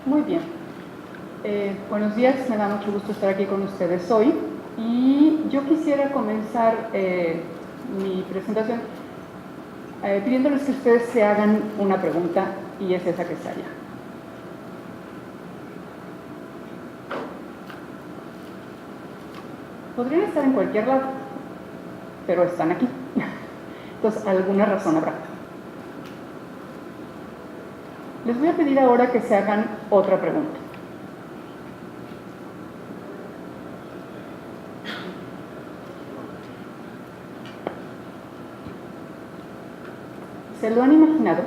Muy bien. Buenos días, me da mucho gusto estar aquí con ustedes hoy. Y yo quisiera comenzar mi presentación pidiéndoles que ustedes se hagan una pregunta, y es esa que está allá. Podrían estar en cualquier lado, pero están aquí. Entonces, alguna razón habrá. Les voy a pedir ahora que se hagan otra pregunta. ¿Se lo han imaginado?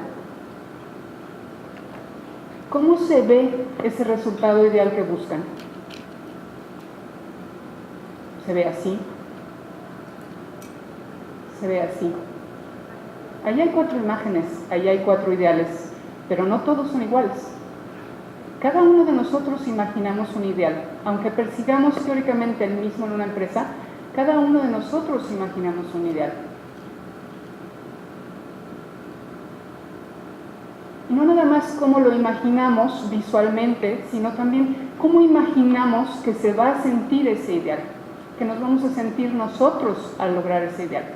¿Cómo se ve ese resultado ideal que buscan? ¿Se ve así? ¿Se ve así? Ahí hay 4 imágenes, ahí hay 4 ideales, pero no todos son iguales. Cada uno de nosotros imaginamos un ideal. Aunque persigamos teóricamente el mismo en una empresa, cada uno de nosotros imaginamos un ideal. Y no nada más cómo lo imaginamos visualmente, sino también cómo imaginamos que se va a sentir ese ideal, que nos vamos a sentir nosotros al lograr ese ideal.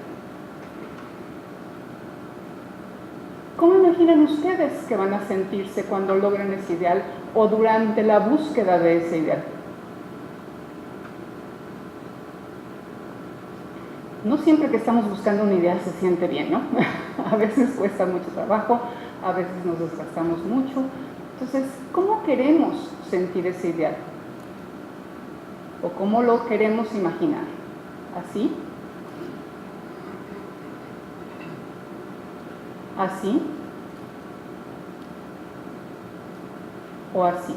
¿Cómo imaginan ustedes que van a sentirse cuando logren ese ideal o durante la búsqueda de ese ideal? No siempre que estamos buscando un ideal se siente bien, ¿no? A veces cuesta mucho trabajo, a veces nos desgastamos mucho. Entonces, ¿cómo queremos sentir ese ideal? ¿O cómo lo queremos imaginar? ¿Así? ¿Así? ¿O así?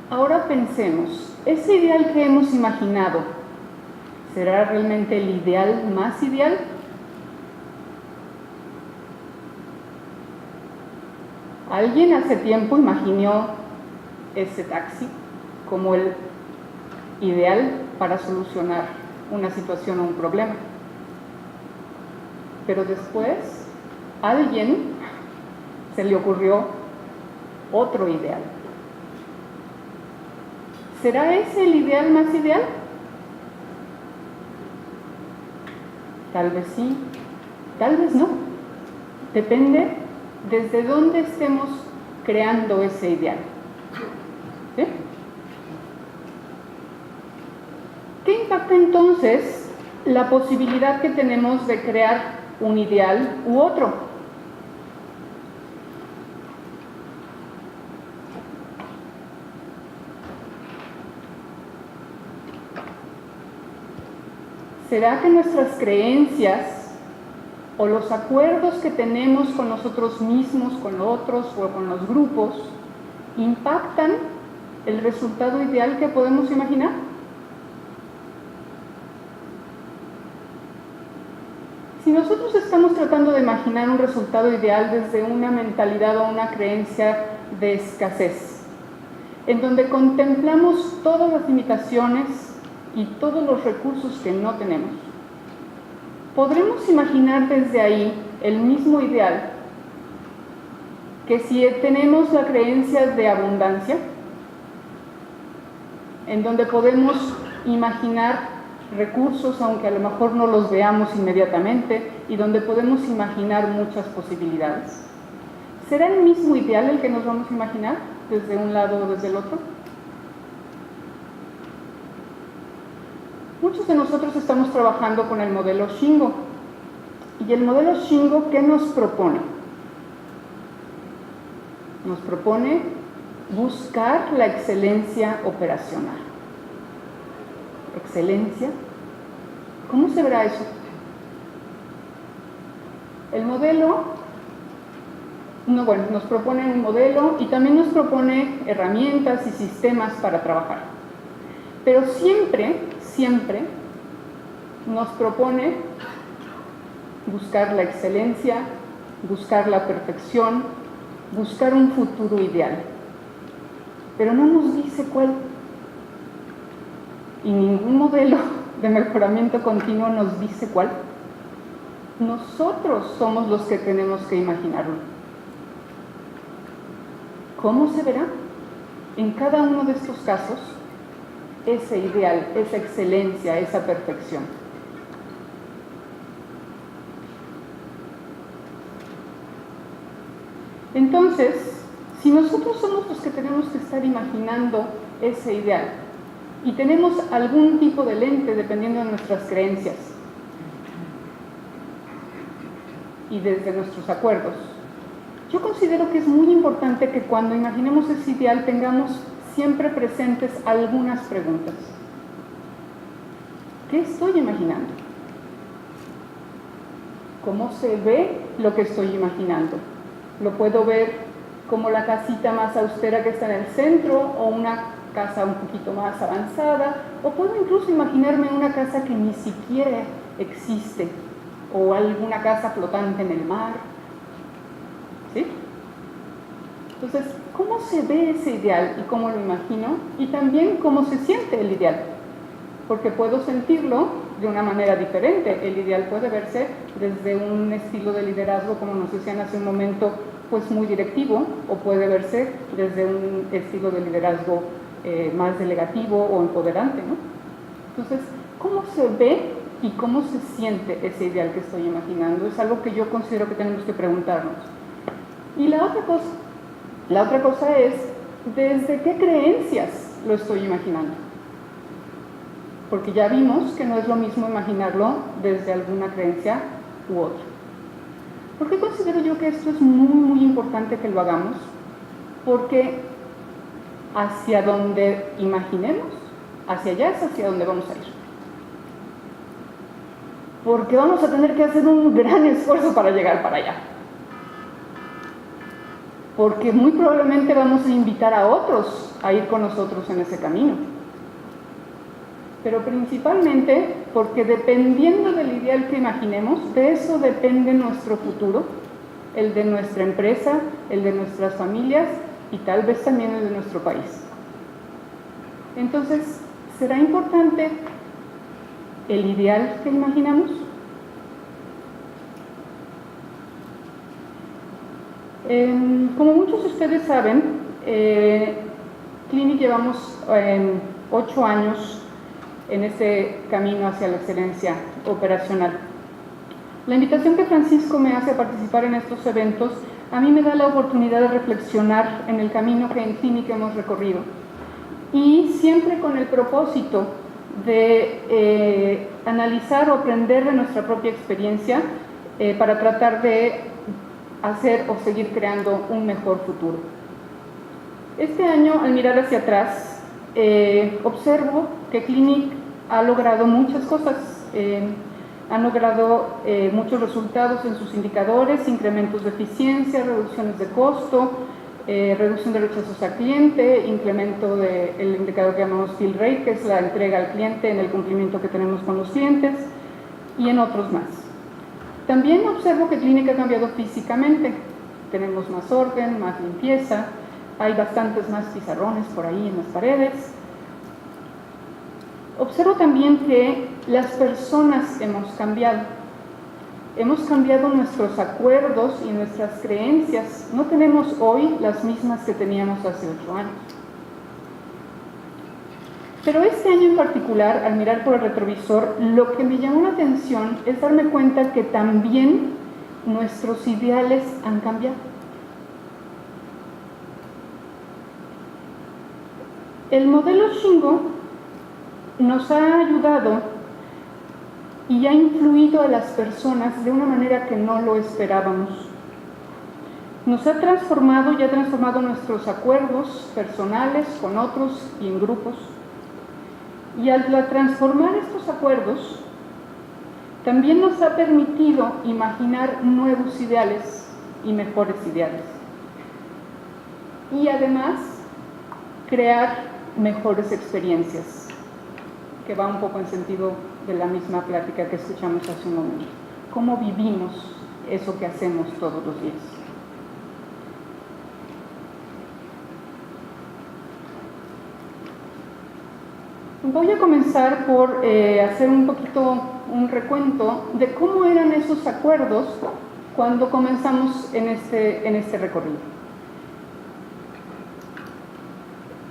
Ahora pensemos, ¿ese ideal que hemos imaginado será realmente el ideal más ideal? Alguien hace tiempo imaginó ese taxi como el ideal para solucionar una situación o un problema. Pero después, a alguien se le ocurrió otro ideal. ¿Será ese el ideal más ideal? Tal vez sí, tal vez no. Depende desde dónde estemos creando ese ideal. ¿Sí? ¿Qué impacta entonces la posibilidad que tenemos de crear un ideal u otro? ¿Será que nuestras creencias o los acuerdos que tenemos con nosotros mismos, con otros o con los grupos impactan el resultado ideal que podemos imaginar? Si nosotros estamos tratando de imaginar un resultado ideal desde una mentalidad o una creencia de escasez, en donde contemplamos todas las limitaciones y todos los recursos que no tenemos, ¿podremos imaginar desde ahí el mismo ideal que si tenemos la creencia de abundancia, en donde podemos imaginar recursos aunque a lo mejor no los veamos inmediatamente y donde podemos imaginar muchas posibilidades? ¿Será el mismo ideal el que nos vamos a imaginar desde un lado o desde el otro? Muchos de nosotros estamos trabajando con el modelo Shingo. ¿Y el modelo Shingo qué nos propone? Nos propone buscar la excelencia operacional. ¿Excelencia? ¿Cómo se verá eso? El modelo, nos propone un modelo y también nos propone herramientas y sistemas para trabajar. Pero siempre nos propone buscar la excelencia, buscar la perfección, buscar un futuro ideal. Pero no nos dice cuál. Y ningún modelo de mejoramiento continuo nos dice cuál. Nosotros somos los que tenemos que imaginarlo. ¿Cómo se verá? En cada uno de estos casos, ese ideal, esa excelencia, esa perfección. Entonces, si nosotros somos los que tenemos que estar imaginando ese ideal y tenemos algún tipo de lente dependiendo de nuestras creencias y desde nuestros acuerdos, yo considero que es muy importante que cuando imaginemos ese ideal tengamos siempre presentes algunas preguntas. ¿Qué estoy imaginando? ¿Cómo se ve lo que estoy imaginando? ¿Lo puedo ver como la casita más austera que está en el centro o una casa un poquito más avanzada? ¿O puedo incluso imaginarme una casa que ni siquiera existe o alguna casa flotante en el mar? ¿Sí? Entonces, ¿cómo se ve ese ideal y cómo lo imagino? Y también cómo se siente el ideal. Porque puedo sentirlo de una manera diferente. El ideal puede verse desde un estilo de liderazgo, como nos decían hace un momento, pues muy directivo, o puede verse desde un estilo de liderazgo más delegativo o empoderante, ¿no? Entonces, ¿cómo se ve y cómo se siente ese ideal que estoy imaginando? Es algo que yo considero que tenemos que preguntarnos. Y la otra cosa es, ¿desde qué creencias lo estoy imaginando? Porque ya vimos que no es lo mismo imaginarlo desde alguna creencia u otra. ¿Por qué considero yo que esto es muy, muy importante que lo hagamos? Porque hacia donde imaginemos, hacia allá es hacia donde vamos a ir. Porque vamos a tener que hacer un gran esfuerzo para llegar para allá. Porque muy probablemente vamos a invitar a otros a ir con nosotros en ese camino. Pero principalmente porque dependiendo del ideal que imaginemos, de eso depende nuestro futuro, el de nuestra empresa, el de nuestras familias y tal vez también el de nuestro país. Entonces, ¿será importante el ideal que imaginamos? Como muchos de ustedes saben, Clinic llevamos 8 años en ese camino hacia la excelencia operacional. La invitación que Francisco me hace a participar en estos eventos a mí me da la oportunidad de reflexionar en el camino que en Clinic hemos recorrido y siempre con el propósito de analizar o aprender de nuestra propia experiencia para tratar de hacer o seguir creando un mejor futuro. Este año, al mirar hacia atrás, observo que Clinic ha logrado muchas cosas, ha logrado muchos resultados en sus indicadores, incrementos de eficiencia, reducciones de costo, reducción de rechazos al cliente, incremento del indicador que llamamos fill rate, que es la entrega al cliente en el cumplimiento que tenemos con los clientes, y en otros más. También observo que Clinic ha cambiado físicamente, tenemos más orden, más limpieza, hay bastantes más pizarrones por ahí en las paredes. Observo también que las personas hemos cambiado nuestros acuerdos y nuestras creencias, no tenemos hoy las mismas que teníamos hace 8 años. Pero este año en particular, al mirar por el retrovisor, lo que me llamó la atención es darme cuenta que también nuestros ideales han cambiado. El modelo Shingo nos ha ayudado y ha influido a las personas de una manera que no lo esperábamos. Nos ha transformado y ha transformado nuestros acuerdos personales con otros y en grupos. Y al transformar estos acuerdos, también nos ha permitido imaginar nuevos ideales y mejores ideales. Y además, crear mejores experiencias, que va un poco en sentido de la misma plática que escuchamos hace un momento. ¿Cómo vivimos eso que hacemos todos los días? Voy a comenzar por hacer un poquito un recuento de cómo eran esos acuerdos cuando comenzamos en este recorrido.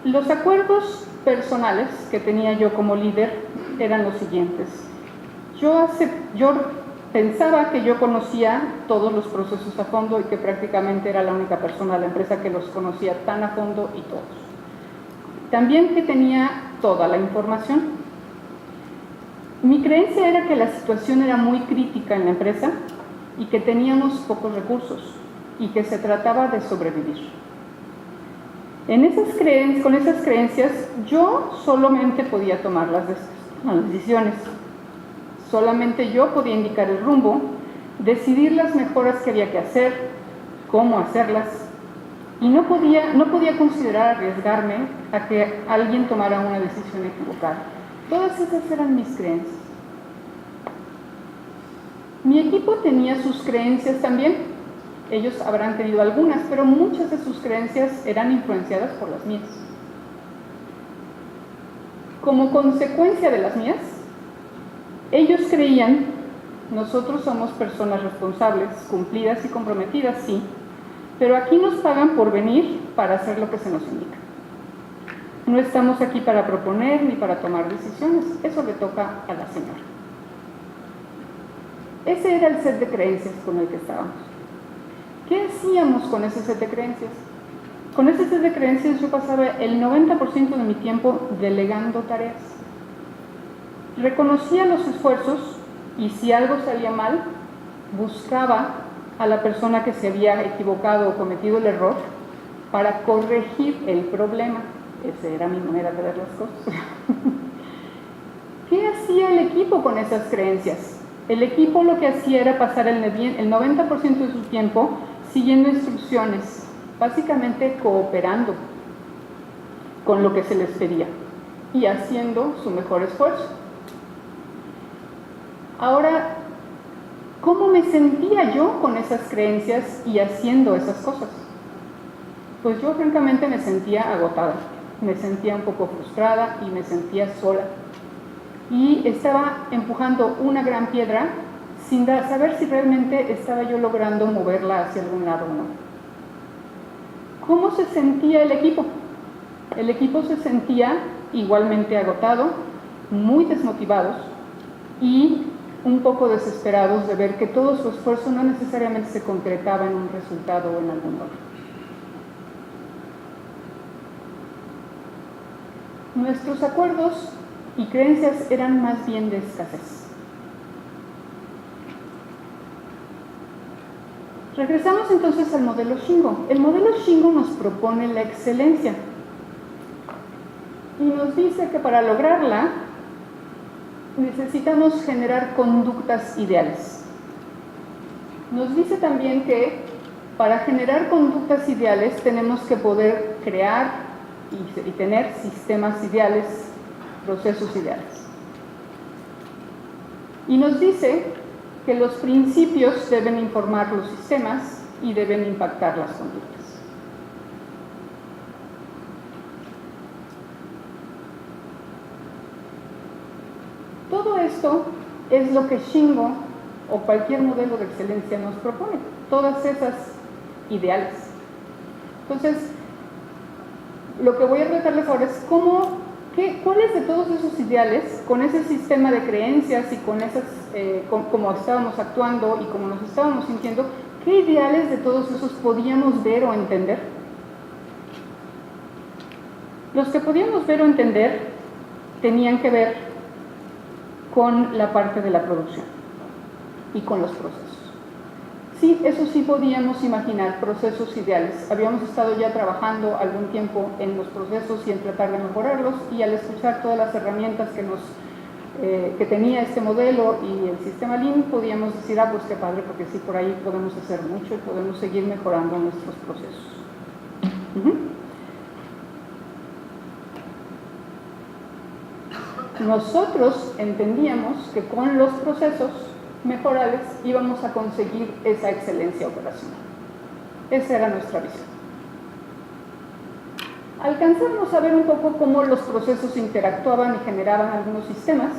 Los acuerdos personales que tenía yo como líder eran los siguientes. Yo pensaba que yo conocía todos los procesos a fondo y que prácticamente era la única persona de la empresa que los conocía tan a fondo y todos. También que tenía toda la información. Mi creencia era que la situación era muy crítica en la empresa y que teníamos pocos recursos y que se trataba de sobrevivir. Con esas creencias, yo solamente podía tomar las decisiones. Solamente yo podía indicar el rumbo, decidir las mejoras que había que hacer, cómo hacerlas, y no podía considerar arriesgarme a que alguien tomara una decisión equivocada. Todas esas eran mis creencias. Mi equipo tenía sus creencias también. Ellos habrán tenido algunas, pero muchas de sus creencias eran influenciadas por las mías. Como consecuencia de las mías, ellos creían, nosotros somos personas responsables, cumplidas y comprometidas, sí, pero aquí nos pagan por venir para hacer lo que se nos indica. No estamos aquí para proponer ni para tomar decisiones, eso le toca a la señora. Ese era el set de creencias con el que estábamos. ¿Qué hacíamos con ese set de creencias? Con ese set de creencias yo pasaba el 90% de mi tiempo delegando tareas. Reconocía los esfuerzos y si algo salía mal, buscaba a la persona que se había equivocado o cometido el error para corregir el problema. Esa era mi manera de ver las cosas. ¿Qué hacía el equipo con esas creencias? El equipo lo que hacía era pasar el 90% de su tiempo siguiendo instrucciones, básicamente cooperando con lo que se les pedía y haciendo su mejor esfuerzo. Ahora, ¿cómo me sentía yo con esas creencias y haciendo esas cosas? Pues yo francamente me sentía agotada, me sentía un poco frustrada y me sentía sola. Y estaba empujando una gran piedra sin saber si realmente estaba yo logrando moverla hacia algún lado o no. ¿Cómo se sentía el equipo? El equipo se sentía igualmente agotado, muy desmotivados y un poco desesperados de ver que todo su esfuerzo no necesariamente se concretaba en un resultado o en algún logro. Nuestros acuerdos y creencias eran más bien de escasez. Regresamos entonces al modelo Shingo. El modelo Shingo nos propone la excelencia y nos dice que para lograrla necesitamos generar conductas ideales. Nos dice también que para generar conductas ideales tenemos que poder crear y tener sistemas ideales, procesos ideales. Y nos dice que los principios deben informar los sistemas y deben impactar las conductas. Todo esto es lo que Shingo o cualquier modelo de excelencia nos propone, todas esas ideales. Entonces, lo que voy a tratarles ahora es cuáles de todos esos ideales, con ese sistema de creencias y con esas, cómo estábamos actuando y cómo nos estábamos sintiendo, qué ideales de todos esos podíamos ver o entender. Los que podíamos ver o entender tenían que ver con la parte de la producción y con los procesos. Sí, eso sí podíamos imaginar procesos ideales. Habíamos estado ya trabajando algún tiempo en los procesos y en tratar de mejorarlos, y al escuchar todas las herramientas que tenía este modelo y el sistema Lean, podíamos decir, pues qué padre, porque sí, por ahí podemos hacer mucho y podemos seguir mejorando nuestros procesos. Nosotros entendíamos que con los procesos mejorales íbamos a conseguir esa excelencia operacional. Esa era nuestra visión. alcanzábamos a ver un poco cómo los procesos interactuaban y generaban algunos sistemas,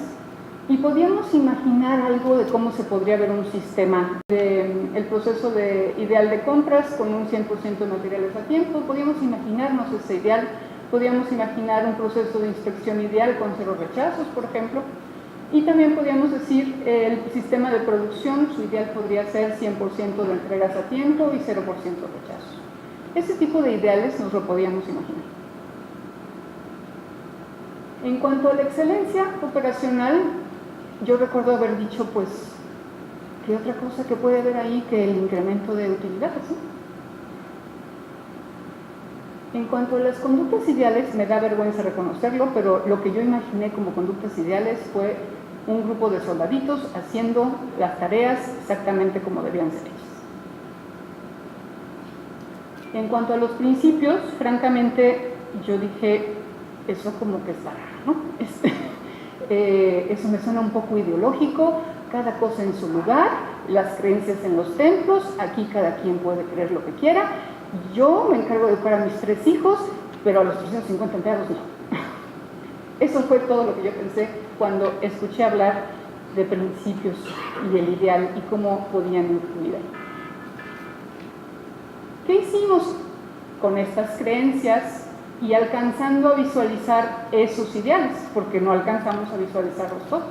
y podíamos imaginar algo de cómo se podría ver un sistema, el proceso ideal de compras con un 100% de materiales a tiempo. Podíamos imaginarnos ese ideal, podíamos imaginar un proceso de inspección ideal con 0 rechazos, por ejemplo, y también podíamos decir el sistema de producción, su ideal podría ser 100% de entregas a tiempo y 0% de rechazos. Ese tipo de ideales nos lo podíamos imaginar. En cuanto a la excelencia operacional, yo recuerdo haber dicho, pues, ¿qué otra cosa que puede haber ahí que el incremento de utilidades, ¿no? En cuanto a las conductas ideales, me da vergüenza reconocerlo, pero lo que yo imaginé como conductas ideales fue un grupo de soldaditos haciendo las tareas exactamente como debían ser hechas. En cuanto a los principios, francamente, yo dije, eso como que está raro, ¿no? Eso me suena un poco ideológico, cada cosa en su lugar, las creencias en los templos, aquí cada quien puede creer lo que quiera, yo me encargo de educar a mis 3 hijos, pero a los 350 empleados no. Eso fue todo lo que yo pensé cuando escuché hablar de principios y el ideal y cómo podían influir ahí. ¿Qué hicimos con estas creencias y alcanzando a visualizar esos ideales? Porque no alcanzamos a visualizarlos todos.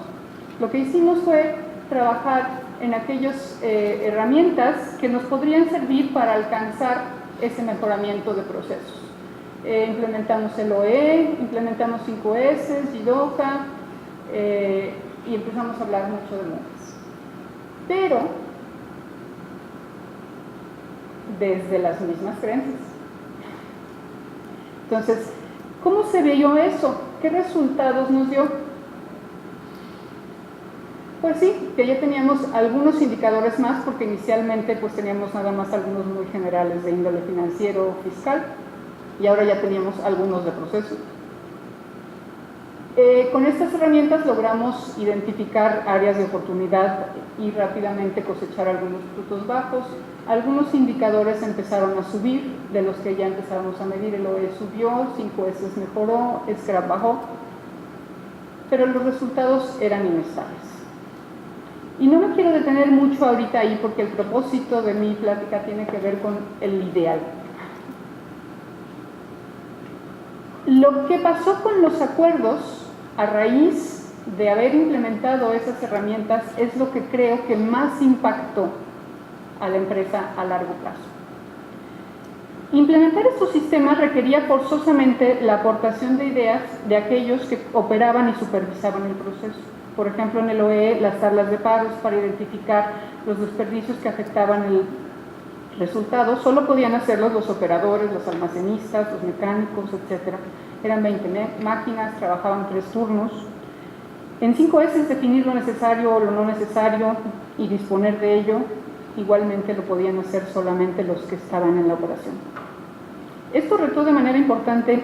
Lo que hicimos fue trabajar en aquellas herramientas que nos podrían servir para alcanzar ese mejoramiento de procesos. Implementamos el OE, implementamos 5S, GDOCA, y empezamos a hablar mucho de MOOCs. Pero desde las mismas creencias. Entonces, ¿cómo se vio eso? ¿Qué resultados nos dio? Pues sí, que ya teníamos algunos indicadores más, porque inicialmente pues teníamos nada más algunos muy generales de índole financiero, fiscal, y ahora ya teníamos algunos de proceso. Con estas herramientas logramos identificar áreas de oportunidad y rápidamente cosechar algunos frutos bajos. Algunos indicadores empezaron a subir, de los que ya empezábamos a medir. El OE subió, 5S mejoró, Scrap bajó, pero los resultados eran inestables. Y no me quiero detener mucho ahorita ahí, porque el propósito de mi plática tiene que ver con el ideal. Lo que pasó con los acuerdos a raíz de haber implementado esas herramientas es lo que creo que más impactó a la empresa a largo plazo. Implementar estos sistemas requería forzosamente la aportación de ideas de aquellos que operaban y supervisaban el proceso. Por ejemplo, en el OE, las tablas de pagos para identificar los desperdicios que afectaban el resultado, solo podían hacerlos los operadores, los almacenistas, los mecánicos, etc. Eran 20 máquinas, trabajaban 3 turnos. En 5S es definir lo necesario o lo no necesario y disponer de ello. Igualmente lo podían hacer solamente los que estaban en la operación. Esto retó de manera importante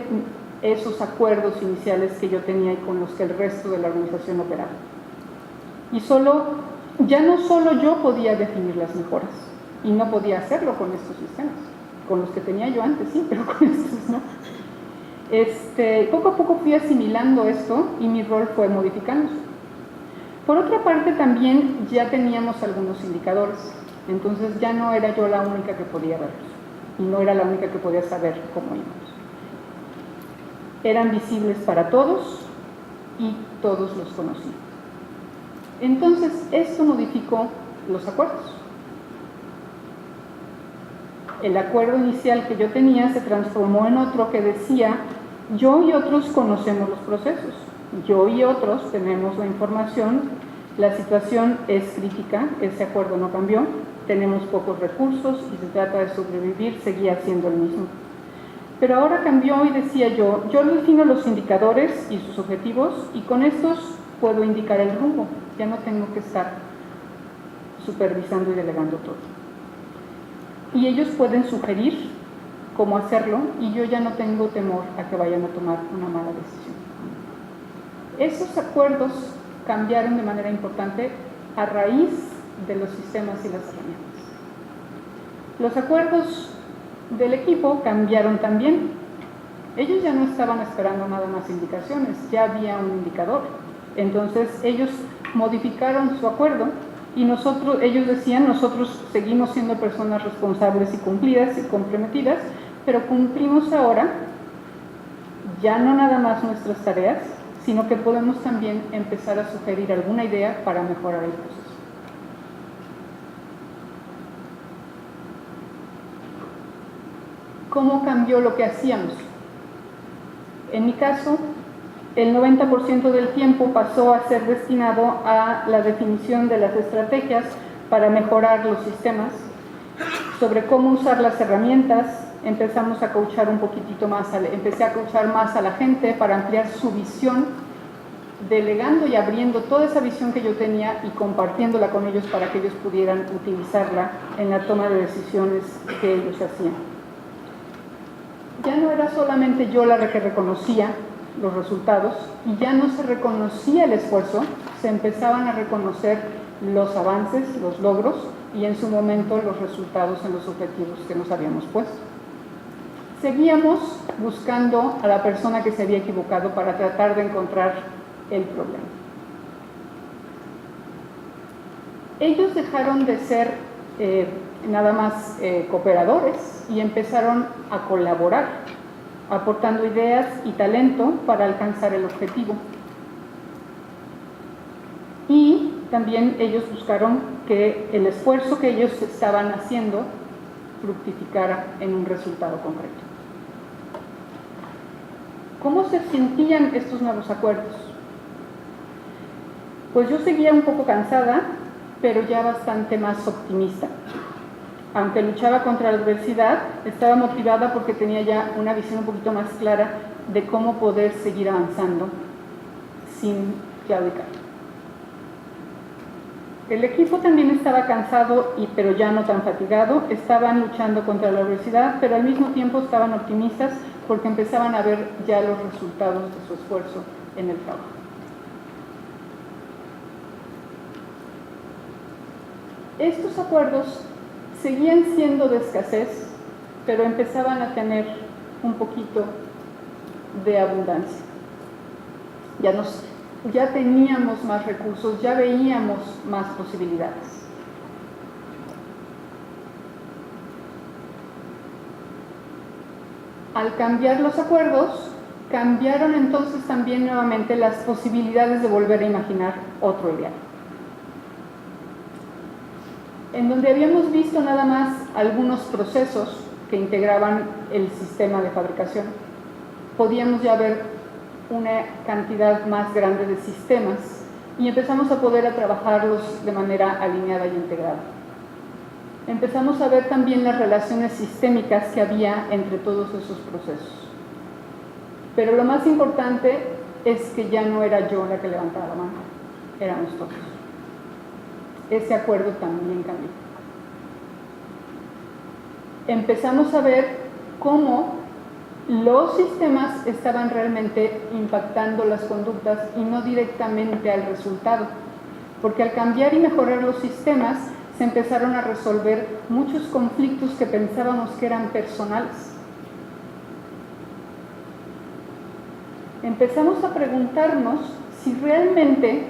esos acuerdos iniciales que yo tenía y con los que el resto de la organización operaba. Y ya no solo yo podía definir las mejoras, y no podía hacerlo con estos sistemas, con los que tenía yo antes, sí, pero con estos no. Poco a poco fui asimilando esto y mi rol fue modificándose. Por otra parte, también ya teníamos algunos indicadores, entonces ya no era yo la única que podía verlos, y no era la única que podía saber cómo íbamos. Eran visibles para todos y todos los conocían. Entonces, esto modificó los acuerdos. El acuerdo inicial que yo tenía se transformó en otro que decía: yo y otros conocemos los procesos, yo y otros tenemos la información, la situación es crítica, ese acuerdo no cambió, tenemos pocos recursos y se trata de sobrevivir, seguía siendo el mismo. Pero ahora cambió y decía yo defino los indicadores y sus objetivos, y con estos puedo indicar el rumbo, ya no tengo que estar supervisando y delegando todo. Y ellos pueden sugerir cómo hacerlo, y yo ya no tengo temor a que vayan a tomar una mala decisión. Esos acuerdos cambiaron de manera importante a raíz de los sistemas y las herramientas. Los acuerdos del equipo cambiaron también. Ellos ya no estaban esperando nada más indicaciones, ya había un indicador. Entonces ellos modificaron su acuerdo y ellos decían, nosotros seguimos siendo personas responsables y cumplidas y comprometidas, pero cumplimos ahora ya no nada más nuestras tareas, sino que podemos también empezar a sugerir alguna idea para mejorar el proceso. ¿Cómo cambió lo que hacíamos? En mi caso, el 90% del tiempo pasó a ser destinado a la definición de las estrategias para mejorar los sistemas, sobre cómo usar las herramientas. Empezamos a coachar un poquitito más, empecé a coachar más a la gente para ampliar su visión, delegando y abriendo toda esa visión que yo tenía y compartiéndola con ellos para que ellos pudieran utilizarla en la toma de decisiones que ellos hacían. Ya no era solamente yo la que reconocía los resultados y ya no se reconocía el esfuerzo, se empezaban a reconocer los avances, los logros y en su momento los resultados en los objetivos que nos habíamos puesto. Seguíamos buscando a la persona que se había equivocado para tratar de encontrar el problema. Ellos dejaron de ser nada más cooperadores y empezaron a colaborar, aportando ideas y talento para alcanzar el objetivo. Y también ellos buscaron que el esfuerzo que ellos estaban haciendo fructificara en un resultado concreto. ¿Cómo se sentían estos nuevos acuerdos? Pues yo seguía un poco cansada, pero ya bastante más optimista. Aunque luchaba contra la adversidad, estaba motivada porque tenía ya una visión un poquito más clara de cómo poder seguir avanzando sin claudicar. El equipo también estaba cansado, pero ya no tan fatigado. Estaban luchando contra la adversidad, pero al mismo tiempo estaban optimistas porque empezaban a ver ya los resultados de su esfuerzo en el trabajo. Estos acuerdos seguían siendo de escasez, pero empezaban a tener un poquito de abundancia. Ya teníamos más recursos, ya veíamos más posibilidades. Al cambiar los acuerdos, cambiaron entonces también nuevamente las posibilidades de volver a imaginar otro ideal. En donde habíamos visto nada más algunos procesos que integraban el sistema de fabricación, podíamos ya ver una cantidad más grande de sistemas y empezamos a poder trabajarlos de manera alineada y integrada. Empezamos a ver también las relaciones sistémicas que había entre todos esos procesos. Pero lo más importante es que ya no era yo la que levantaba la mano, éramos todos. Ese acuerdo también cambió. Empezamos a ver cómo los sistemas estaban realmente impactando las conductas y no directamente al resultado, porque al cambiar y mejorar los sistemas se empezaron a resolver muchos conflictos que pensábamos que eran personales. Empezamos a preguntarnos si realmente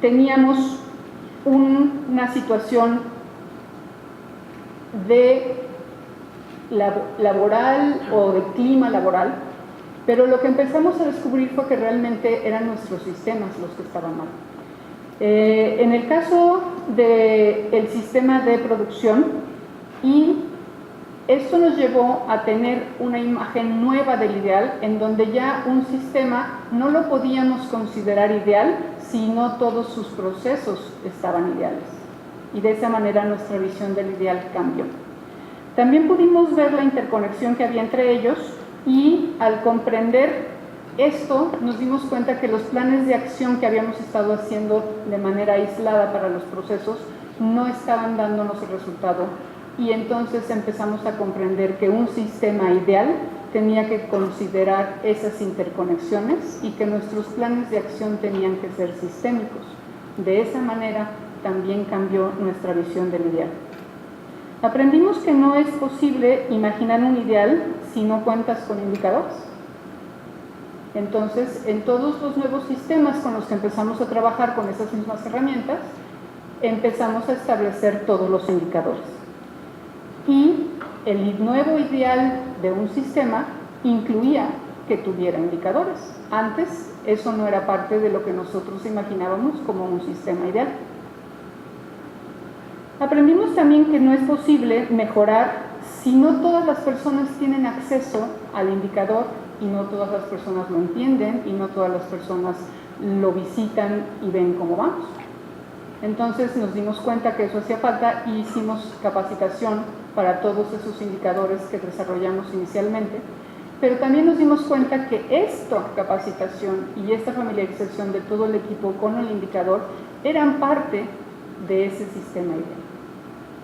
teníamos una situación de laboral o de clima laboral, pero lo que empezamos a descubrir fue que realmente eran nuestros sistemas los que estaban mal. En el caso del sistema de producción, y esto nos llevó a tener una imagen nueva del ideal, en donde ya un sistema no lo podíamos considerar ideal si no todos sus procesos estaban ideales. Y de esa manera nuestra visión del ideal cambió. También pudimos ver la interconexión que había entre ellos y al comprender esto nos dimos cuenta que los planes de acción que habíamos estado haciendo de manera aislada para los procesos no estaban dándonos el resultado y entonces empezamos a comprender que un sistema ideal tenía que considerar esas interconexiones y que nuestros planes de acción tenían que ser sistémicos. De esa manera también cambió nuestra visión del ideal. Aprendimos que no es posible imaginar un ideal si no cuentas con indicadores. Entonces, en todos los nuevos sistemas con los que empezamos a trabajar con esas mismas herramientas, empezamos a establecer todos los indicadores. Y el nuevo ideal de un sistema incluía que tuviera indicadores. Antes, eso no era parte de lo que nosotros imaginábamos como un sistema ideal. Aprendimos también que no es posible mejorar si no todas las personas tienen acceso al indicador y no todas las personas lo entienden y no todas las personas lo visitan y ven cómo vamos. Entonces nos dimos cuenta que eso hacía falta y hicimos capacitación para todos esos indicadores que desarrollamos inicialmente, pero también nos dimos cuenta que esta capacitación y esta familiarización de todo el equipo con el indicador eran parte de ese sistema ideal.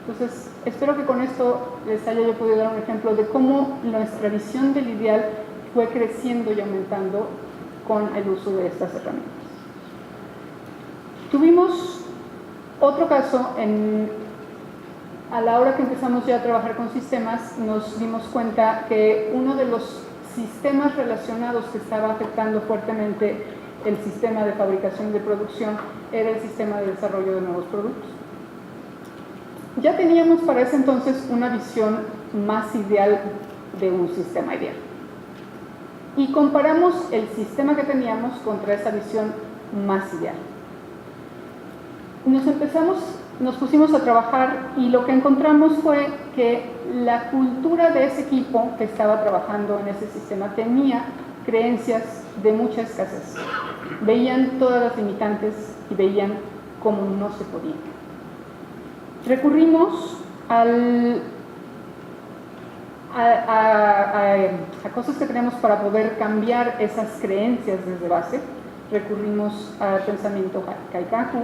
Entonces, espero que con esto les haya yo podido dar un ejemplo de cómo nuestra visión del ideal fue creciendo y aumentando con el uso de estas herramientas. Tuvimos otro caso, a la hora que empezamos ya a trabajar con sistemas, nos dimos cuenta que uno de los sistemas relacionados que estaba afectando fuertemente el sistema de fabricación y de producción era el sistema de desarrollo de nuevos productos. Ya teníamos para ese entonces una visión más ideal de un sistema ideal. Y comparamos el sistema que teníamos contra esa visión más ideal. Nos pusimos a trabajar y lo que encontramos fue que la cultura de ese equipo que estaba trabajando en ese sistema tenía creencias de mucha escasez. Veían todas las limitantes y veían cómo no se podía. Recurrimos a cosas que tenemos para poder cambiar esas creencias desde base. Recurrimos al pensamiento Kaikaku,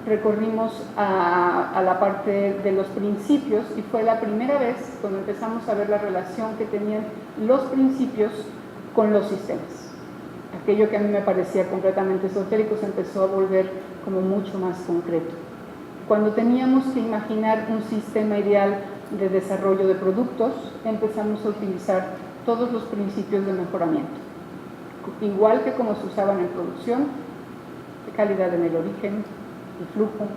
recurrimos a la parte de los principios y fue la primera vez cuando empezamos a ver la relación que tenían los principios con los sistemas. Aquello que a mí me parecía completamente esotérico se empezó a volver como mucho más concreto. Cuando teníamos que imaginar un sistema ideal de desarrollo de productos, empezamos a utilizar todos los principios de mejoramiento. Igual que como se usaban en producción, calidad en el origen, el flujo,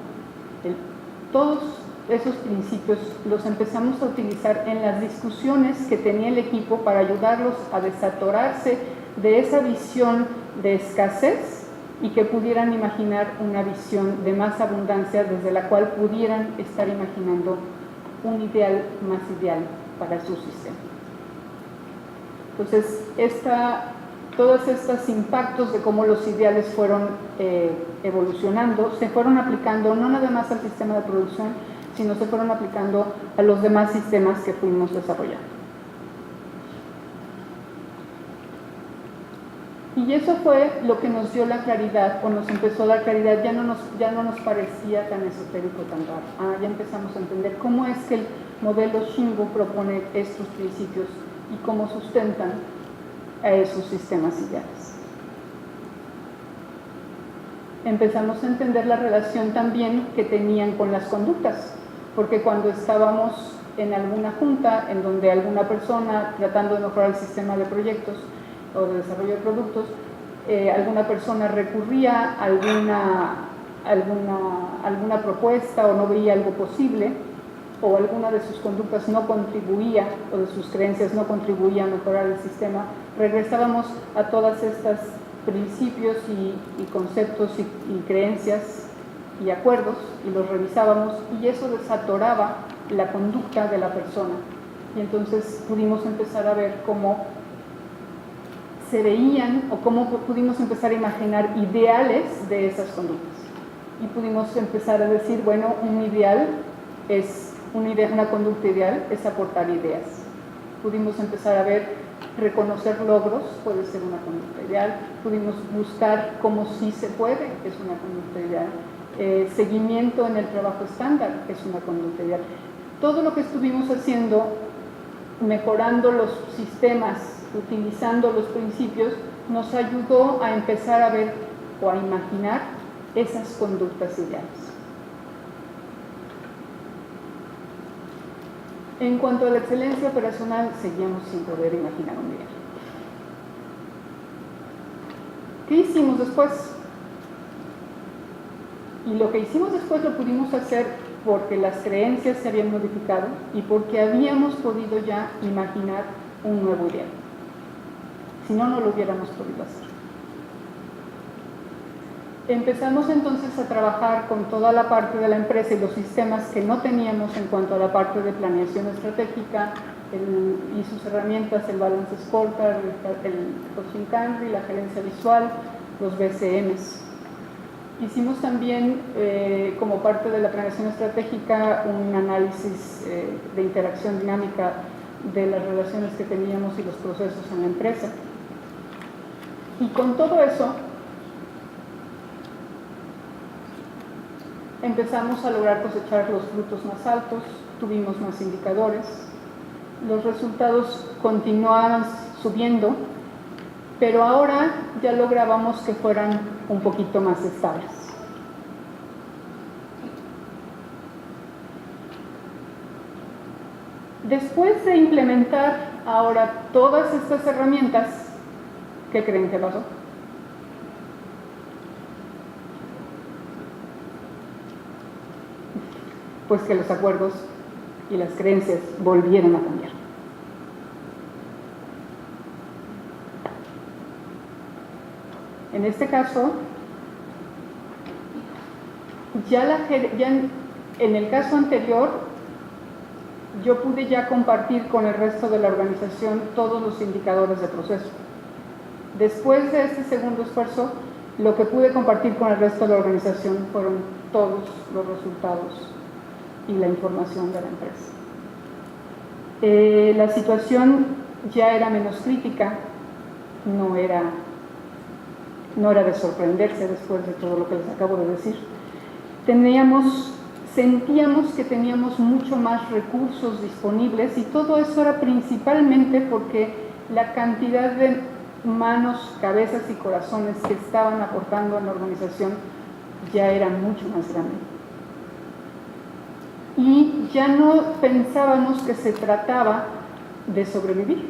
todos esos principios los empezamos a utilizar en las discusiones que tenía el equipo para ayudarlos a desatorarse de esa visión de escasez y que pudieran imaginar una visión de más abundancia desde la cual pudieran estar imaginando un ideal más ideal para su sistema. Entonces, todos estos impactos de cómo los ideales fueron evolucionando, se fueron aplicando no nada más al sistema de producción, sino se fueron aplicando a los demás sistemas que fuimos desarrollando. Y eso fue lo que nos dio la claridad, o nos empezó a dar claridad, ya no nos parecía tan esotérico, tan raro. Ya empezamos a entender cómo es que el modelo Shingo propone estos principios y cómo sustentan a esos sistemas ideales. Empezamos a entender la relación también que tenían con las conductas, porque cuando estábamos en alguna junta en donde alguna persona tratando de mejorar el sistema de proyectos o de desarrollo de productos, alguna persona recurría a alguna propuesta o no veía algo posible, o alguna de sus conductas no contribuía, o de sus creencias no contribuía a mejorar el sistema, regresábamos a todas estas principios y conceptos y creencias y acuerdos y los revisábamos, y eso desatoraba la conducta de la persona, y entonces pudimos empezar a ver cómo se veían o cómo pudimos empezar a imaginar ideales de esas conductas, y pudimos empezar a decir, bueno, un ideal es una conducta ideal es aportar ideas. Pudimos empezar a reconocer logros, puede ser una conducta ideal. Pudimos buscar cómo sí se puede, es una conducta ideal. Seguimiento en el trabajo estándar es una conducta ideal. Todo lo que estuvimos haciendo, mejorando los sistemas, utilizando los principios, nos ayudó a empezar a ver o a imaginar esas conductas ideales. En cuanto a la excelencia operacional, seguíamos sin poder imaginar un ideal. ¿Qué hicimos después? Y lo que hicimos después lo pudimos hacer porque las creencias se habían modificado y porque habíamos podido ya imaginar un nuevo ideal. Si no, no lo hubiéramos podido hacer. Empezamos entonces a trabajar con toda la parte de la empresa y los sistemas que no teníamos en cuanto a la parte de planeación estratégica y sus herramientas, el Balance Scorecard, el Coaching Country, la gerencia visual, los BCMs. Hicimos también, como parte de la planeación estratégica, un análisis de interacción dinámica de las relaciones que teníamos y los procesos en la empresa. Y con todo eso, empezamos a lograr cosechar los frutos más altos, tuvimos más indicadores, los resultados continuaban subiendo, pero ahora ya lográbamos que fueran un poquito más estables. Después de implementar ahora todas estas herramientas, ¿qué creen que pasó? Pues que los acuerdos y las creencias volvieron a cambiar. En este caso, en el caso anterior, yo pude ya compartir con el resto de la organización todos los indicadores de proceso. Después de este segundo esfuerzo, lo que pude compartir con el resto de la organización fueron todos los resultados y la información de la empresa. La situación ya era menos crítica, no era de sorprenderse después de todo lo que les acabo de decir. Sentíamos que teníamos mucho más recursos disponibles y todo eso era principalmente porque la cantidad de manos, cabezas y corazones que estaban aportando a la organización ya era mucho más grande. Y ya no pensábamos que se trataba de sobrevivir.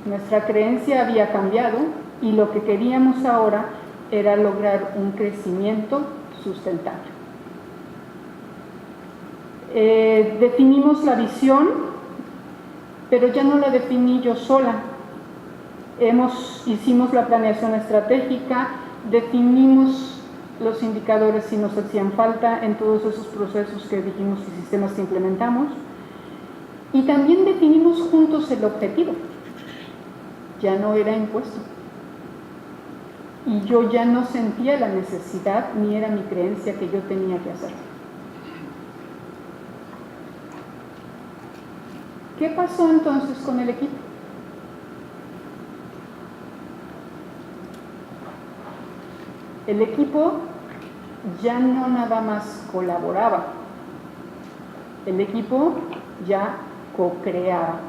Nuestra creencia había cambiado y lo que queríamos ahora era lograr un crecimiento sustentable. Definimos la visión, pero ya no la definí yo sola. Hicimos la planeación estratégica, definimos los indicadores si nos hacían falta en todos esos procesos que dijimos y sistemas que implementamos, y también definimos juntos el objetivo. Ya no era impuesto. Y yo ya no sentía la necesidad, ni era mi creencia que yo tenía que hacerlo. ¿Qué pasó entonces con el equipo? El equipo ya no nada más colaboraba, el equipo ya co-creaba,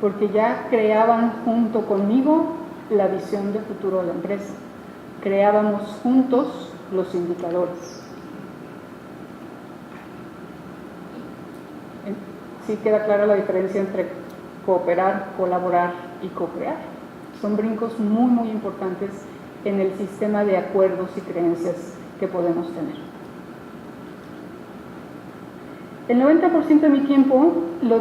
porque ya creaban junto conmigo la visión de futuro de la empresa, creábamos juntos los indicadores. Sí queda clara la diferencia entre cooperar, colaborar y co-crear. Son brincos muy, muy importantes en el sistema de acuerdos y creencias que podemos tener. El 90% de mi tiempo lo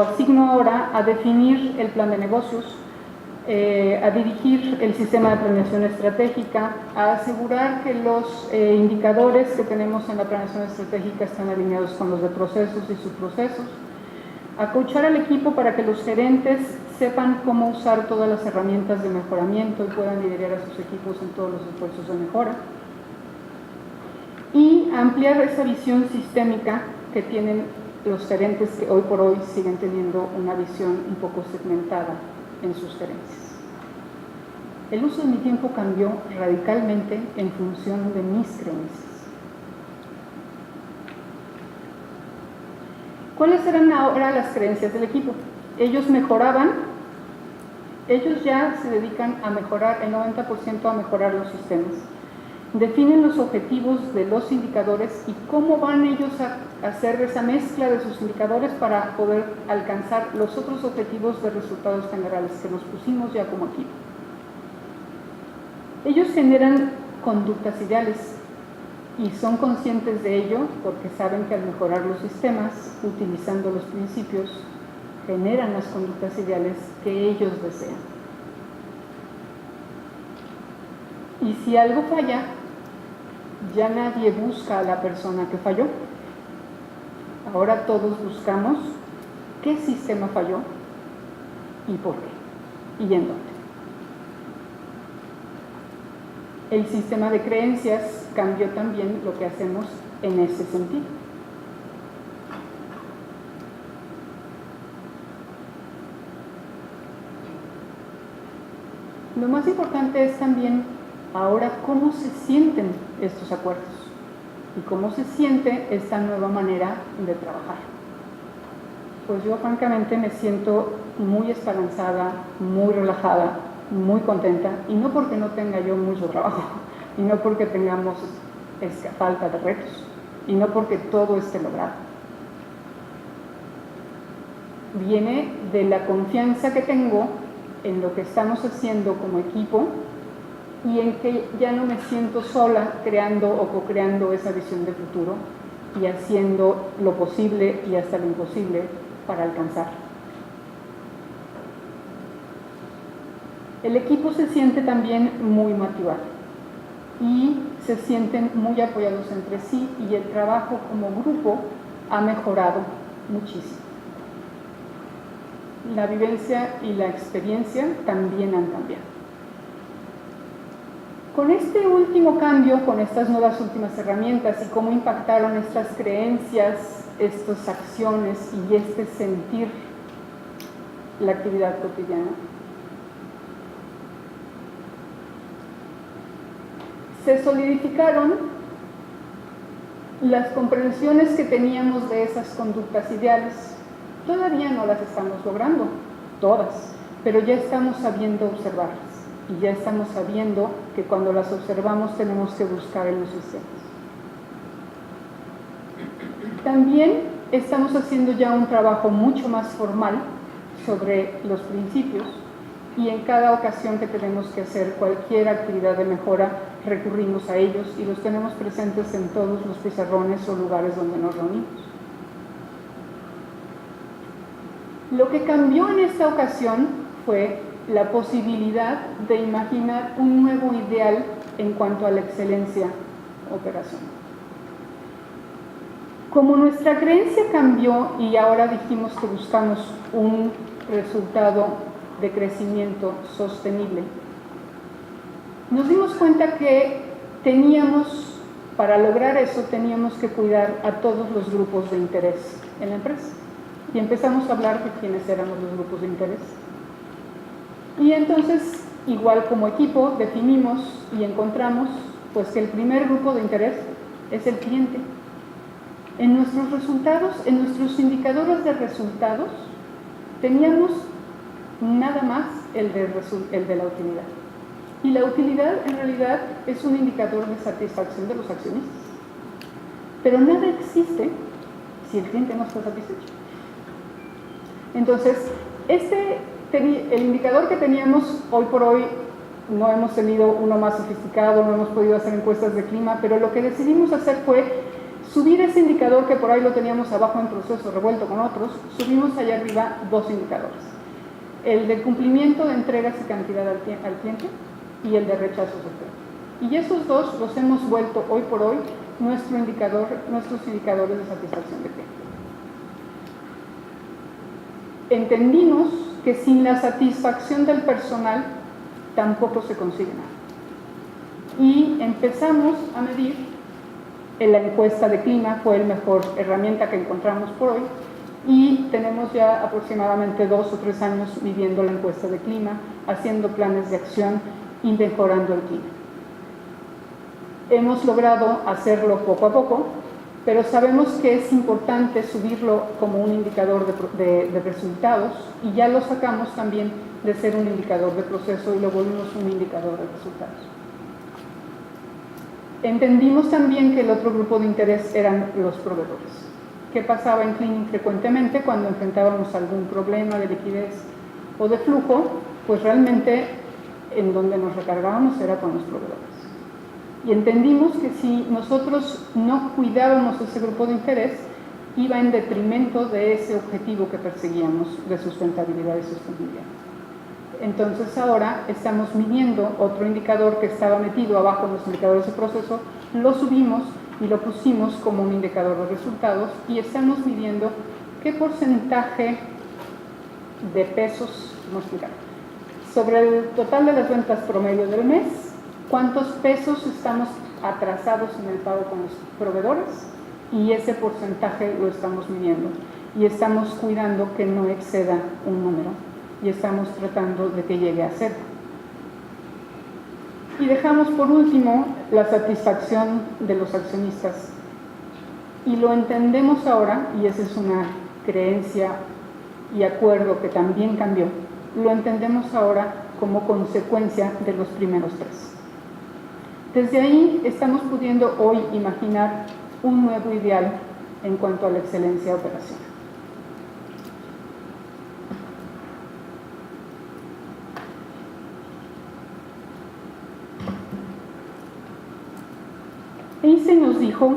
asigno ahora a definir el plan de negocios, a dirigir el sistema de planeación estratégica, a asegurar que los indicadores que tenemos en la planeación estratégica están alineados con los de procesos y subprocesos, a coachar al equipo para que los gerentes sepan cómo usar todas las herramientas de mejoramiento y puedan liderar a sus equipos en todos los esfuerzos de mejora, y ampliar esa visión sistémica que tienen los gerentes que hoy por hoy siguen teniendo una visión un poco segmentada en sus gerencias. El uso de mi tiempo cambió radicalmente en función de mis creencias. ¿Cuáles eran ahora las creencias del equipo? Ellos mejoraban, ellos ya se dedican a mejorar, el 90% a mejorar los sistemas. definen los objetivos de los indicadores y cómo van ellos a hacer esa mezcla de sus indicadores para poder alcanzar los otros objetivos de resultados generales que nos pusimos ya como equipo. Ellos generan conductas ideales y son conscientes de ello porque saben que al mejorar los sistemas, utilizando los principios, generan las conductas ideales que ellos desean. Y si algo falla, ya nadie busca a la persona que falló. Ahora todos buscamos qué sistema falló y por qué y en dónde. El sistema de creencias cambió también lo que hacemos en ese sentido. Lo más importante es también ahora cómo se sienten estos acuerdos y cómo se siente esta nueva manera de trabajar. Pues yo francamente me siento muy esperanzada, muy relajada, muy contenta, y no porque no tenga yo mucho trabajo, y no porque tengamos falta de retos, y no porque todo esté logrado. Viene de la confianza que tengo en lo que estamos haciendo como equipo y en que ya no me siento sola creando o co-creando esa visión de futuro y haciendo lo posible y hasta lo imposible para alcanzar. El equipo se siente también muy motivado y se sienten muy apoyados entre sí y el trabajo como grupo ha mejorado muchísimo. La vivencia y la experiencia también han cambiado. Con este último cambio, con estas nuevas últimas herramientas y cómo impactaron estas creencias, estas acciones y este sentir la actividad cotidiana, se solidificaron las comprensiones que teníamos de esas conductas ideales. Todavía no las estamos logrando, todas, pero ya estamos sabiendo observarlas y ya estamos sabiendo que cuando las observamos tenemos que buscar en los sistemas. También estamos haciendo ya un trabajo mucho más formal sobre los principios y en cada ocasión que tenemos que hacer cualquier actividad de mejora recurrimos a ellos y los tenemos presentes en todos los pizarrones o lugares donde nos reunimos. Lo que cambió en esta ocasión fue la posibilidad de imaginar un nuevo ideal en cuanto a la excelencia operacional. Como nuestra creencia cambió y ahora dijimos que buscamos un resultado de crecimiento sostenible, nos dimos cuenta que para lograr eso, teníamos que cuidar a todos los grupos de interés en la empresa. Y empezamos a hablar de quiénes éramos los grupos de interés. Y entonces, igual como equipo, definimos y encontramos pues que el primer grupo de interés es el cliente. En nuestros resultados, en nuestros indicadores de resultados, teníamos nada más el de la utilidad. Y la utilidad en realidad es un indicador de satisfacción de los accionistas. Pero nada existe si el cliente no está satisfecho. Entonces, el indicador que teníamos hoy por hoy, no hemos tenido uno más sofisticado, no hemos podido hacer encuestas de clima, pero lo que decidimos hacer fue subir ese indicador que por ahí lo teníamos abajo en proceso revuelto con otros, subimos allá arriba dos indicadores. El de cumplimiento de entregas y cantidad al cliente y el de rechazo social. Y esos dos los hemos vuelto hoy por hoy nuestros indicadores de satisfacción de cliente. Entendimos que sin la satisfacción del personal tampoco se consigue nada. Y empezamos a medir, en la encuesta de clima fue la mejor herramienta que encontramos por hoy, y tenemos ya aproximadamente 2 o 3 años midiendo la encuesta de clima, haciendo planes de acción y mejorando el clima. Hemos logrado hacerlo poco a poco, pero sabemos que es importante subirlo como un indicador de resultados y ya lo sacamos también de ser un indicador de proceso y lo volvimos un indicador de resultados. Entendimos también que el otro grupo de interés eran los proveedores. ¿Qué pasaba en Cleaning frecuentemente cuando enfrentábamos algún problema de liquidez o de flujo? Pues realmente en donde nos recargábamos era con los proveedores. Y entendimos que si nosotros no cuidábamos ese grupo de interés, iba en detrimento de ese objetivo que perseguíamos de sustentabilidad y sostenibilidad. Entonces ahora estamos midiendo otro indicador que estaba metido abajo en los indicadores de proceso, lo subimos y lo pusimos como un indicador de resultados y estamos midiendo qué porcentaje de pesos, ¿cómo explicar? Sobre el total de las ventas promedio del mes, cuántos pesos estamos atrasados en el pago con los proveedores y ese porcentaje lo estamos midiendo y estamos cuidando que no exceda un número y estamos tratando de que llegue a cero. Y dejamos por último la satisfacción de los accionistas y lo entendemos ahora, y esa es una creencia y acuerdo que también cambió, lo entendemos ahora como consecuencia de los primeros tres. Desde ahí estamos pudiendo hoy imaginar un nuevo ideal en cuanto a la excelencia operacional. Einstein nos dijo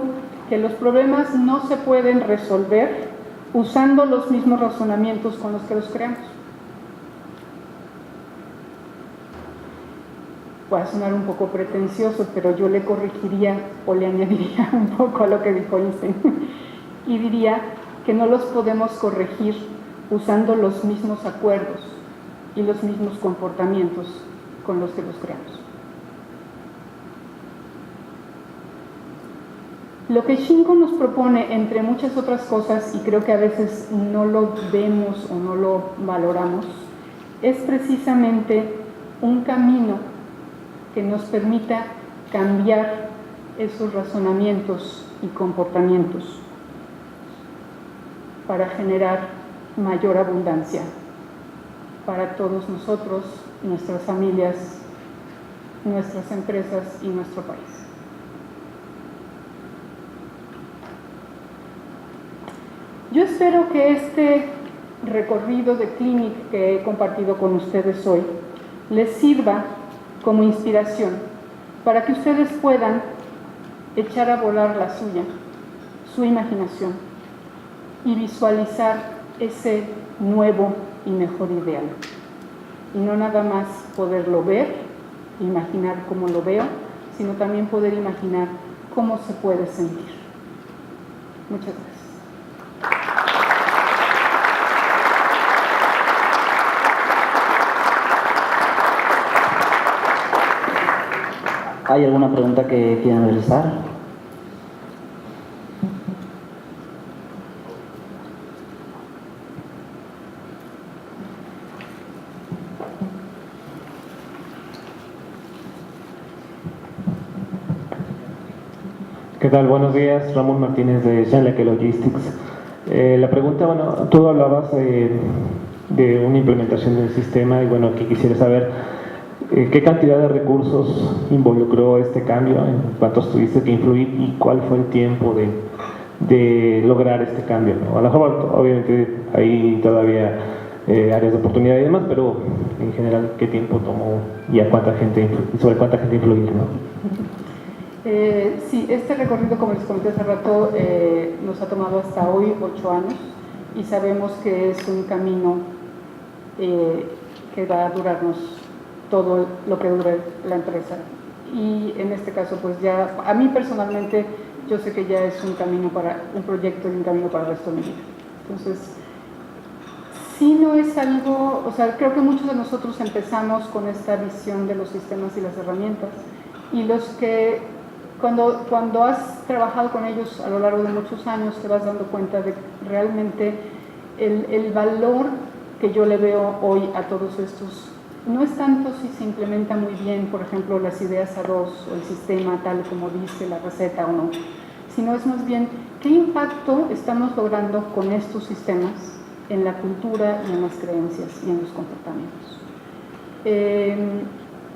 que los problemas no se pueden resolver usando los mismos razonamientos con los que los creamos. Puede sonar un poco pretencioso, pero yo le corregiría o le añadiría un poco a lo que dijo Einstein y diría que no los podemos corregir usando los mismos acuerdos y los mismos comportamientos con los que los creamos. Lo que Shinko nos propone, entre muchas otras cosas, y creo que a veces no lo vemos o no lo valoramos, es precisamente un camino que nos permita cambiar esos razonamientos y comportamientos para generar mayor abundancia para todos nosotros, nuestras familias, nuestras empresas y nuestro país. Yo espero que este recorrido de Clinic que he compartido con ustedes hoy les sirva como inspiración para que ustedes puedan echar a volar la suya, su imaginación y visualizar ese nuevo y mejor ideal. Y no nada más poderlo ver, imaginar cómo lo veo, sino también poder imaginar cómo se puede sentir. Muchas gracias. ¿Hay alguna pregunta que quieran realizar? ¿Qué tal? Buenos días, Ramón Martínez de Schnellecke Logistics. La pregunta, bueno, tú hablabas de una implementación del sistema y bueno, aquí quisiera saber ¿qué cantidad de recursos involucró este cambio? ¿En cuántos tuviste que influir y cuál fue el tiempo de lograr este cambio, ¿no? A lo mejor, obviamente, hay todavía áreas de oportunidad y demás, pero en general, ¿qué tiempo tomó y a cuánta gente, sobre cuánta gente influir, ¿no? Sí, este recorrido, como les comenté hace rato, nos ha tomado hasta hoy 8 años y sabemos que es un camino que va a durarnos todo lo que dure la empresa. Y en este caso, pues ya, a mí personalmente, yo sé que ya es un camino para, un proyecto y un camino para el resto de mi vida. Entonces, sí no es algo, o sea, creo que muchos de nosotros empezamos con esta visión de los sistemas y las herramientas, y los que, cuando has trabajado con ellos a lo largo de muchos años, te vas dando cuenta de realmente el valor que yo le veo hoy a todos estos. No es tanto si se implementa muy bien, por ejemplo, las ideas A2 o el sistema tal como dice la receta o no, sino es más bien qué impacto estamos logrando con estos sistemas en la cultura y en las creencias y en los comportamientos.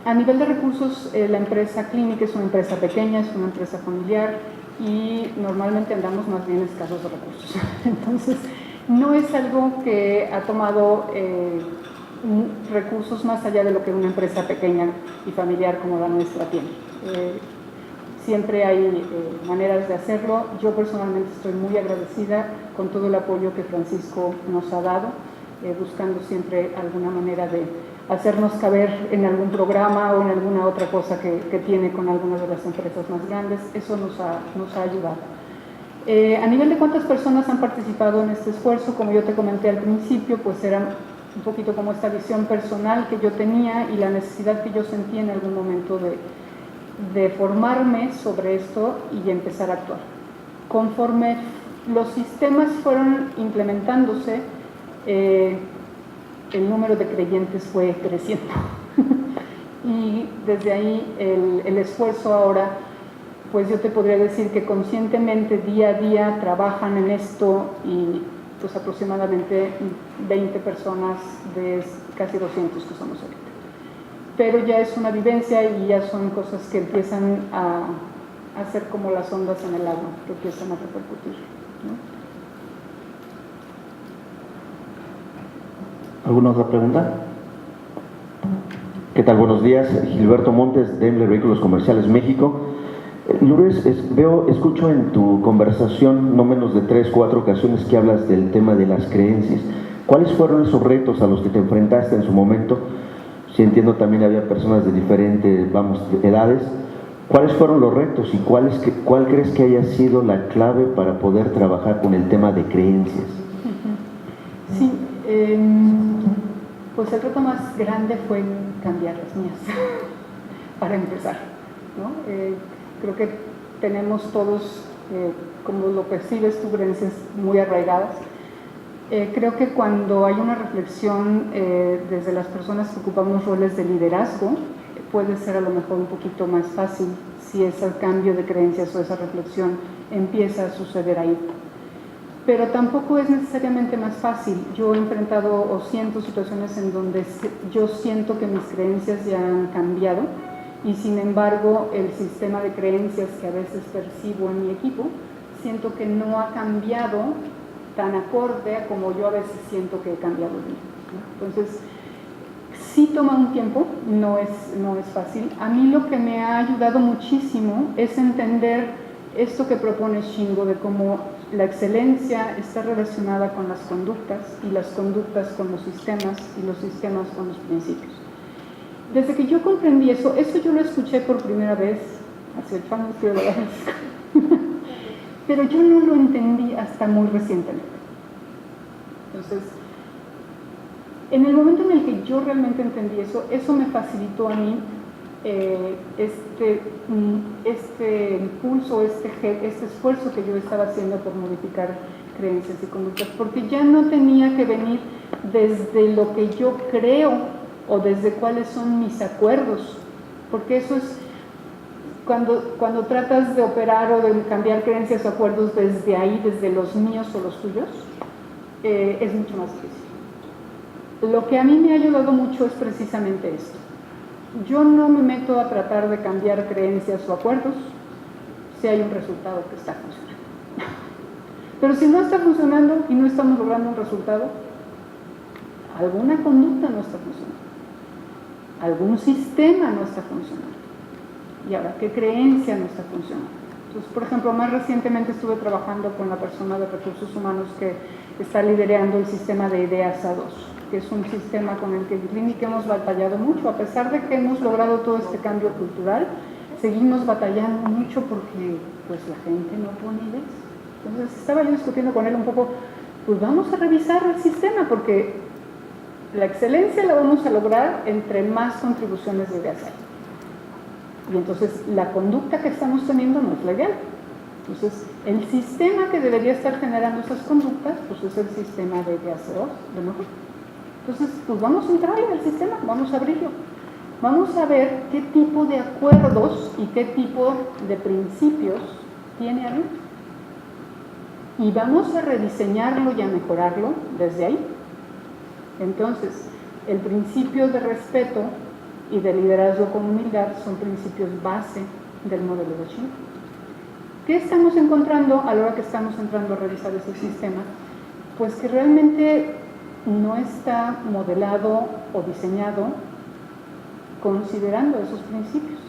A nivel de recursos, la empresa Clínica es una empresa pequeña, es una empresa familiar y normalmente andamos más bien escasos de recursos. Entonces, no es algo que ha tomado recursos más allá de lo que una empresa pequeña y familiar como la nuestra tiene. Siempre hay maneras de hacerlo. Yo personalmente estoy muy agradecida con todo el apoyo que Francisco nos ha dado, buscando siempre alguna manera de hacernos caber en algún programa o en alguna otra cosa que tiene con algunas de las empresas más grandes. Eso nos ha ayudado. A nivel de cuántas personas han participado en este esfuerzo, como yo te comenté al principio, pues era un poquito como esta visión personal que yo tenía y la necesidad que yo sentía en algún momento de formarme sobre esto y empezar a actuar. Conforme los sistemas fueron implementándose, el número de creyentes fue creciendo y desde ahí el esfuerzo ahora, pues yo te podría decir que conscientemente día a día trabajan en esto y pues aproximadamente 20 personas de casi 200 que somos ahorita. Pero ya es una vivencia y ya son cosas que empiezan a hacer como las ondas en el agua, que empiezan a repercutir, ¿no? ¿Alguna otra pregunta? ¿Qué tal? Buenos días. Gilberto Montes, Daimler Vehículos Comerciales México. Lourdes, escucho en tu conversación no menos de 3 o 4 ocasiones que hablas del tema de las creencias. ¿Cuáles fueron esos retos a los que te enfrentaste en su momento? Si entiendo, también había personas de diferentes, edades. ¿Cuáles fueron los retos y cuál crees que haya sido la clave para poder trabajar con el tema de creencias? Sí, pues el reto más grande fue cambiar las mías, para empezar, ¿no? Creo que tenemos todos, como lo percibes tú, creencias muy arraigadas. Creo que cuando hay una reflexión desde las personas que ocupamos roles de liderazgo, puede ser a lo mejor un poquito más fácil si ese cambio de creencias o esa reflexión empieza a suceder ahí. Pero tampoco es necesariamente más fácil. Yo he enfrentado o siento situaciones en donde yo siento que mis creencias ya han cambiado y sin embargo el sistema de creencias que a veces percibo en mi equipo, siento que no ha cambiado tan acorde a como yo a veces siento que he cambiado de mí, ¿no? Entonces, sí toma un tiempo, no es fácil. A mí lo que me ha ayudado muchísimo es entender esto que propone Shingo de cómo la excelencia está relacionada con las conductas y las conductas con los sistemas y los sistemas con los principios. Desde que yo comprendí eso yo lo escuché por primera vez hacia el fan de la pero yo no lo entendí hasta muy recientemente. Entonces, en el momento en el que yo realmente entendí eso me facilitó a mí este impulso, este esfuerzo que yo estaba haciendo por modificar creencias y conductas, porque ya no tenía que venir desde lo que yo creo o desde cuáles son mis acuerdos, porque eso es cuando tratas de operar o de cambiar creencias o acuerdos desde ahí, desde los míos o los tuyos, es mucho más difícil. Lo que a mí me ha ayudado mucho es precisamente esto. Yo no me meto a tratar de cambiar creencias o acuerdos si hay un resultado que está funcionando. Pero si no está funcionando y no estamos logrando un resultado, alguna conducta no está funcionando, algún sistema no está funcionando. Y ahora, ¿qué creencia no está funcionando? Entonces, por ejemplo, más recientemente estuve trabajando con la persona de recursos humanos que está liderando el sistema de ideas A2, que es un sistema con el que en Clínica hemos batallado mucho. A pesar de que hemos logrado todo este cambio cultural, seguimos batallando mucho porque pues la gente no pone ideas. Entonces estaba yo discutiendo con él un poco, pues vamos a revisar el sistema, porque la excelencia la vamos a lograr entre más contribuciones de ideas hay. Y entonces la conducta que estamos teniendo no es la ideal. Entonces, el sistema que debería estar generando esas conductas, pues es el sistema de ideas A2, de mejor. Entonces, pues vamos a entrar al sistema, vamos a abrirlo. Vamos a ver qué tipo de acuerdos y qué tipo de principios tiene ahí. Y vamos a rediseñarlo y a mejorarlo desde ahí. Entonces, el principio de respeto y de liderazgo con humildad son principios base del modelo de China. ¿Qué estamos encontrando a la hora que estamos entrando a revisar ese sistema? Pues que realmente no está modelado o diseñado considerando esos principios,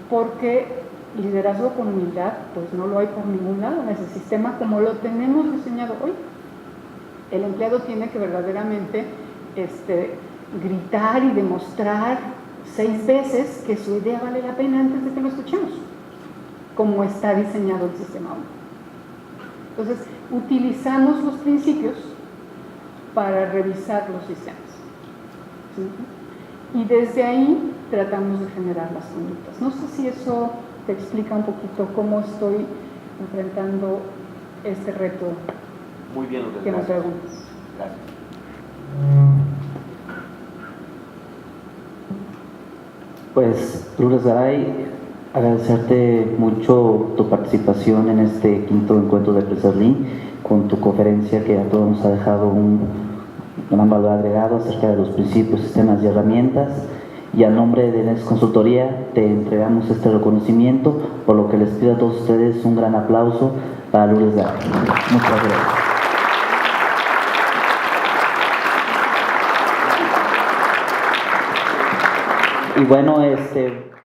porque liderazgo con humildad pues no lo hay por ningún lado en ese sistema como lo tenemos diseñado hoy. El empleado tiene que verdaderamente gritar y demostrar 6 veces que su idea vale la pena antes de que lo escuchemos, como está diseñado el sistema hoy. Entonces, utilizamos los principios para revisar los sistemas, ¿sí? Y desde ahí tratamos de generar las conductas. No sé si eso te explica un poquito cómo estoy enfrentando este reto. Muy bien, Lourdes, que me gracias. preguntas. Gracias. Pues, Lourdes Garay, agradecerte mucho tu participación en este quinto encuentro de Empresas Lean, con tu conferencia que a todos nos ha dejado un gran valor agregado acerca de los principios, sistemas y herramientas. Y a nombre de NES Consultoría te entregamos este reconocimiento, por lo que les pido a todos ustedes un gran aplauso para Lourdes Garay. Muchas gracias. Y bueno,